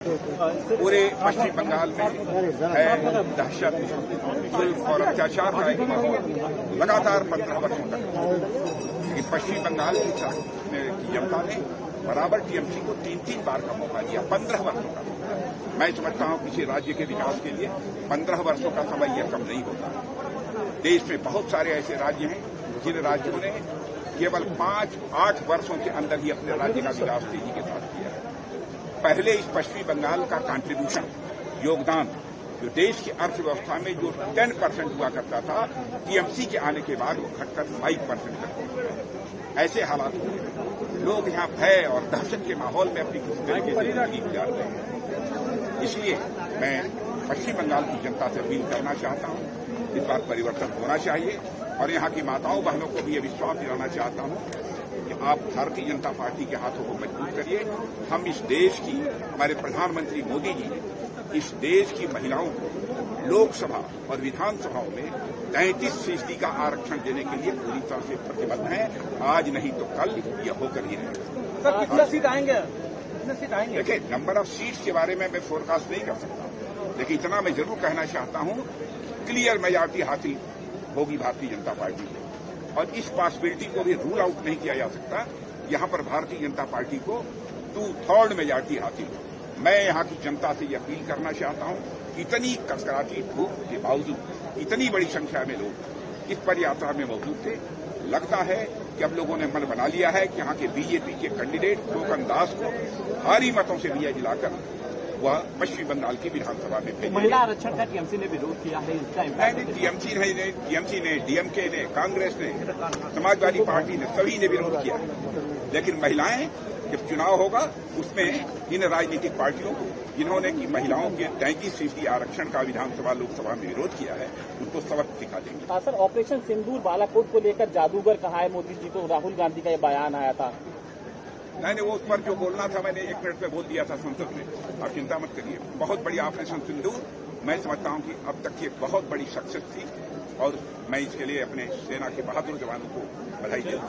पूरे पश्चिम बंगाल में है दहशत, जुल्म और अत्याचार का एक माहौल लगातार 15 वर्षों तक। लेकिन पश्चिम बंगाल की जनता ने बराबर टीएमसी को 3-3 बार का मौका दिया, 15 वर्षों का। मैं समझता हूं किसी राज्य के विकास के लिए 15 वर्षों का समय यह कम नहीं होता। देश में बहुत सारे ऐसे राज्य हैं जिन राज्यों ने केवल 5-8 वर्षों के अंदर ही अपने राज्य का विकास तेजी के साथ किया है। पहले इस पश्चिमी बंगाल का कंट्रीब्यूशन, योगदान, जो देश की अर्थव्यवस्था में जो 10% हुआ करता था, टीएमसी के आने के बाद वो घटकर 5% तक हो गया। ऐसे हालात हुए, लोग यहां भय और दहशत के माहौल में अपनी किसी तरीके से जिंदगी गुजार रहे हैं। इसलिए मैं पश्चिम बंगाल की जनता से अपील करना चाहता हूं, इस बार परिवर्तन होना चाहिए और यहां की माताओं बहनों को भी ये विश्वास दिलाना चाहता हूं कि आप भारतीय जनता पार्टी के हाथों को मजबूत करिए। हम इस देश की, हमारे प्रधानमंत्री मोदी जी ने इस देश की महिलाओं को लोकसभा और विधानसभाओं में 33% का आरक्षण देने के लिए पूरी तरह से प्रतिबद्ध हैं। आज नहीं तो कल यह होकर ही रहेगा। सर, कितना सीट आएंगे? देखिए, नंबर ऑफ सीट्स के बारे में मैं फोरकास्ट नहीं कर सकता, लेकिन इतना मैं जरूर कहना चाहता हूं, क्लियर मेजॉरिटी हासिल होगी भारतीय जनता पार्टी को। और इस पॉसिबिलिटी को भी रूल आउट नहीं किया जा सकता। यहां पर भारतीय जनता पार्टी को 2/3 मेजॉरिटी हासिल हो। मैं यहां की जनता से ये अपील करना चाहता हूं, इतनी कड़कड़ाती धूप के बावजूद इतनी बड़ी संख्या में लोग इस पदयात्रा में मौजूद थे। लगता है कि अब लोगों ने मन बना लिया है कि यहां के बीजेपी के कैंडिडेट टोकन दास को भारी मतों से दिया जिलाकर वह पश्चिम बंगाल की विधानसभा में भेजे। महिला आरक्षण का टीएमसी ने विरोध किया है, इसका नहीं, टीएमसी ने, डीएमके ने, कांग्रेस ने, समाजवादी पार्टी ने, सभी ने विरोध किया। लेकिन महिलाएं, जब चुनाव होगा उसमें इन राजनीतिक पार्टियों को, जिन्होंने की महिलाओं के 33% आरक्षण का विधानसभा लोकसभा में विरोध किया है, उनको सबक सिखा देंगे। सर, ऑपरेशन सिंदूर बालाकोट को लेकर जादूगर कहा है मोदी जी को, राहुल गांधी का ये बयान आया था। नहीं, वो उस पर जो बोलना था मैंने 1 मिनट में बोल दिया था संसद में। आप चिंता मत करिए, बहुत बड़ी ऑपरेशन सिंदूर मैं समझता हूं कि अब तक की एक बहुत बड़ी सक्सेस थी और मैं इसके लिए अपने सेना के बहादुर जवानों को बधाई देता हूं।